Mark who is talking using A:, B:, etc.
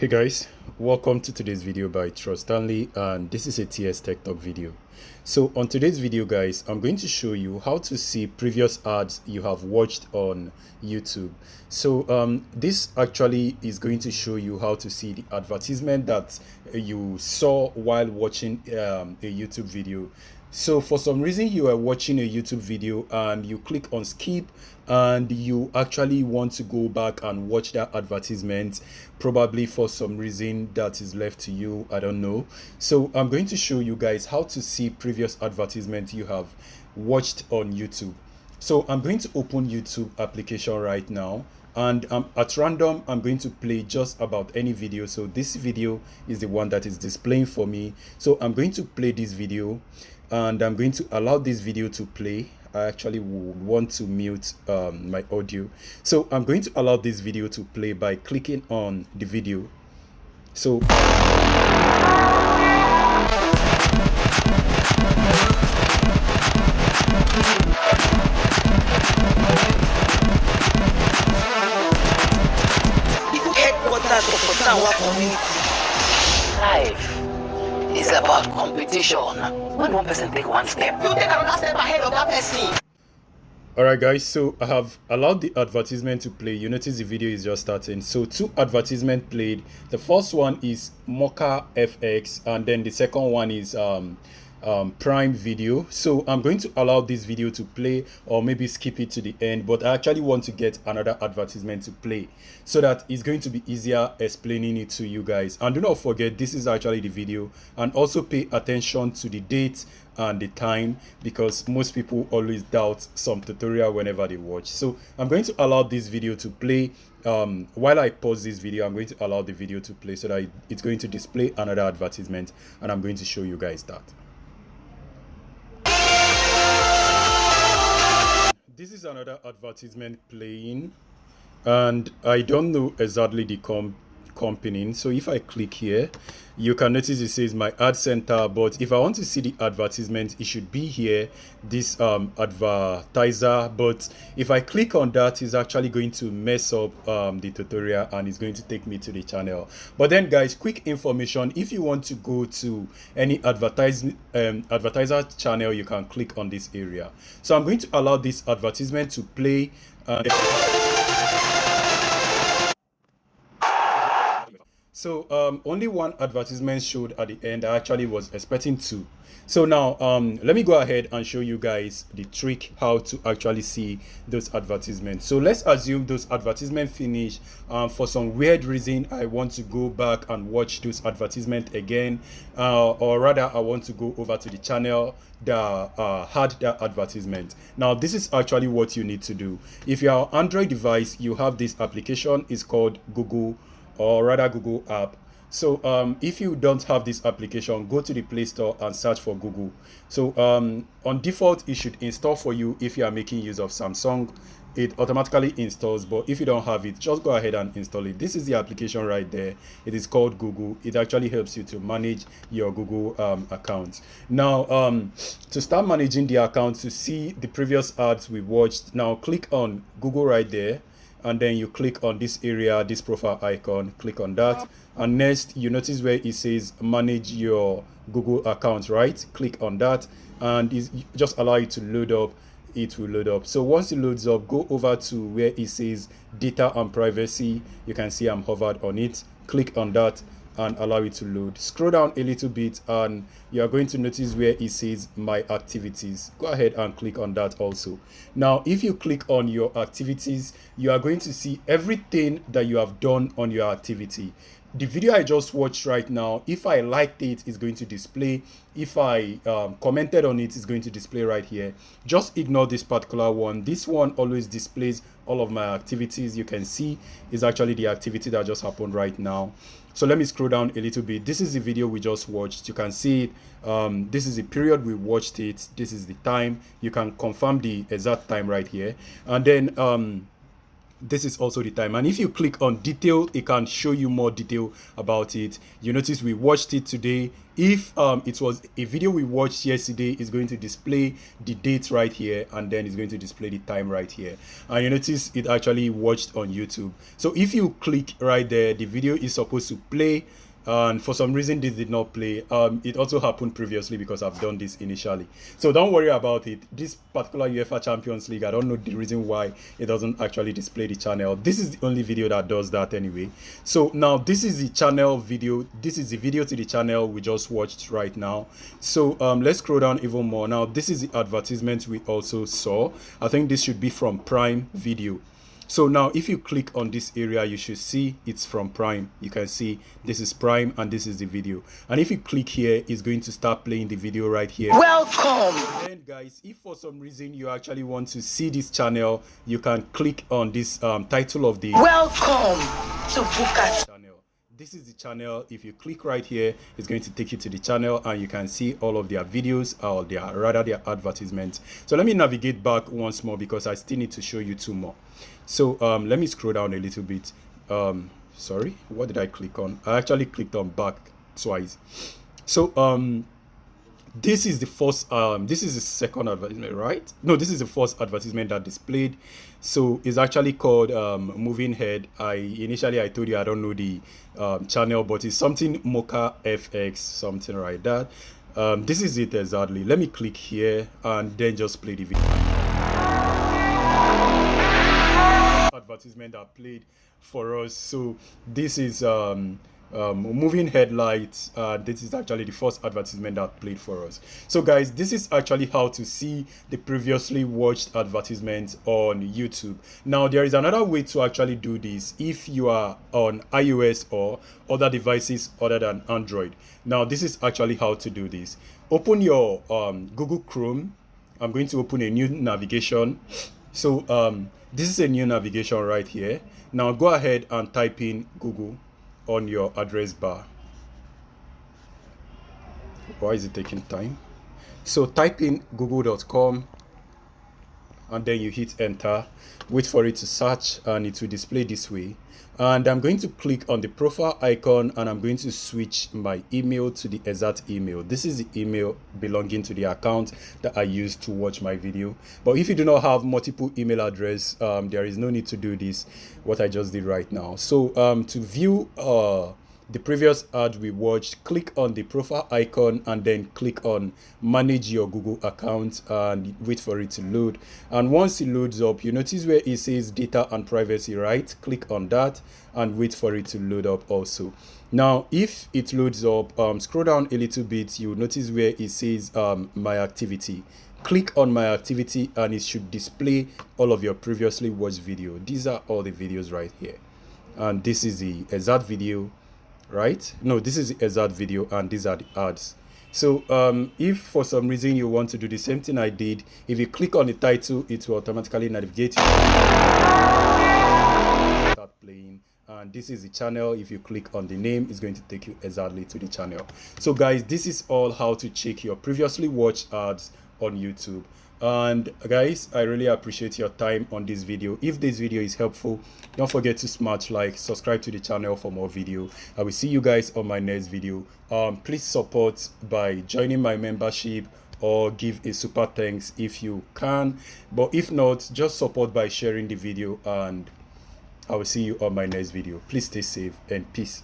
A: Hey guys, welcome to today's video by Trust Stanley, and this is a TS Tech Talk video. So on today's video guys, I'm going to show you how to see previous ads you have watched on YouTube. So this actually is going to show you how to see the advertisement that you saw while watching a YouTube video. So for some reason you are watching a YouTube video and you click on skip and you actually want to go back and watch that advertisement, probably for some reason that is left to you, I don't know. So I'm going to show you guys how to see previous advertisement you have watched on YouTube. So I'm going to open YouTube application right now, and at random I'm going to play just about any video. So this video is the one that is displaying for me, so I'm going to play this video and I'm going to allow this video to play. I actually would want to mute my audio, so I'm going to allow this video to play by clicking on the video. So
B: Life is about competition. When one person take one step, you take another step ahead of that person.
A: alright guys, so I have allowed the advertisement to play. You notice the video is just starting. So two advertisements played. The first one is Mocha FX, and then the second one is Prime Video. So I'm going to allow this video to play, or maybe skip it to the end, but I actually want to get another advertisement to play so that it's going to be easier explaining it to you guys. And do not forget, this is actually the video, and also pay attention to the date and the time, because most people always doubt some tutorial whenever they watch. So I'm going to allow this video to play. While I pause this video, I'm going to allow the video to play so that it's going to display another advertisement, and I'm going to show you guys that. This is another advertisement playing, and I don't know exactly the company. So if I click here, you can notice it says my ad center, but if I want to see the advertisement, it should be here, this advertiser. But if I click on that, it's actually going to mess up the tutorial, and it's going to take me to the channel. But then guys, quick information: if you want to go to any advertiser channel, you can click on this area. So I'm going to allow this advertisement to play. So only one advertisement showed at the end. I actually was expecting two. So now let me go ahead and show you guys the trick how to actually see those advertisements. So let's assume those advertisements finish. For some weird reason, I want to go back and watch those advertisements again, or rather I want to go over to the channel that had that advertisement. Now this is actually what you need to do. If you are on Android device, you have this application. It's called Google, or rather Google app. So if you don't have this application, go to the Play Store and search for Google. So on default, it should install for you. If you are making use of Samsung, it automatically installs, but if you don't have it, just go ahead and install it. This is the application right there. It is called Google. It actually helps you to manage your Google account. Now to start managing the account, to see the previous ads we watched, now click on Google right there, and then you click on this area, this profile icon, click on that, and next you notice where it says manage your Google account, right? Click on that, and just allow it to load up. It will load up. So once it loads up, go over to where it says data and privacy. You can see I'm hovered on it. Click on that and allow it to load. Scroll down a little bit and you are going to notice where it says my activities. Go ahead and click on that also. Now if you click on your activities, you are going to see everything that you have done on your activity. The video I just watched right now, if I liked it, it's going to display. If I commented on it, it's going to display right here. Just ignore this particular one. This one always displays all of my activities. You can see is actually the activity that just happened right now. So let me scroll down a little bit. This is the video we just watched. You can see it. This is the period we watched it. This is the time. You can confirm the exact time right here. And then this is also the time. And if you click on detail, it can show you more detail about it. You notice we watched it today. If it was a video we watched yesterday, it's going to display the date right here, and then it's going to display the time right here. And you notice it actually watched on YouTube. So if you click right there, the video is supposed to play, and for some reason this did not play. It also happened previously because I've done this initially, so don't worry about it. This particular UEFA Champions League, I don't know the reason why it doesn't actually display the channel. This is the only video that does that anyway. So now this is the channel video. This is the video to the channel we just watched right now. So let's scroll down even more. Now this is the advertisement we also saw. I think this should be from Prime Video. So now if you click on this area, you should see it's from Prime. You can see this is Prime and this is the video. And if you click here, it's going to start playing the video right here.
B: Welcome.
A: And guys, if for some reason you actually want to see this channel, you can click on this title of the
B: Welcome to Buka
A: channel. This is the channel. If you click right here, it's going to take you to the channel and you can see all of their videos, or their advertisements. So let me navigate back once more because I still need to show you two more. So let me scroll down a little bit. Sorry, what did I click on? I actually clicked on back twice. So this is the first this is the second advertisement, right? No, this is the first advertisement that displayed. So it's actually called Moving Head. Initially I told you I don't know the channel, but it's something Mocha FX, something like that. This is it exactly. Let me click here and then just play the video. Advertisement that played for us. So this is moving headlights. This is actually the first advertisement that played for us. So guys, this is actually how to see the previously watched advertisements on YouTube. Now there is another way to actually do this if you are on iOS or other devices other than Android. Now this is actually how to do this. Open your Google Chrome. I'm going to open a new navigation. So this is a new navigation right here. Now go ahead and type in Google on your address bar. Why is it taking time? So type in google.com and then you hit enter. Wait for it to search and it will display this way. And I'm going to click on the profile icon and I'm going to switch my email to the exact email. This is the email belonging to the account that I used to watch my video. But if you do not have multiple email address, there is no need to do this, what I just did right now. So to view the previous ad we watched, click on the profile icon and then click on manage your Google account and wait for it to load. And once it loads up, you notice where it says data and privacy, right? Click on that and wait for it to load up also. Now if it loads up, scroll down a little bit, you notice where it says my activity. Click on my activity and it should display all of your previously watched video. These are all the videos right here, and this is the exact video, right? No, this is the exact video and these are the ads. So if for some reason you want to do the same thing I did, if you click on the title, it will automatically navigate you, start playing. And this is the channel. If you click on the name, it's going to take you exactly to the channel. So guys, this is all how to check your previously watched ads on YouTube. And guys, I really appreciate your time on this video. If this video is helpful, don't forget to smash like, subscribe to the channel for more video. I will see you guys on my next video. Please support by joining my membership or give a super thanks if you can, but if not, just support by sharing the video, and I will see you on my next video. Please stay safe and peace.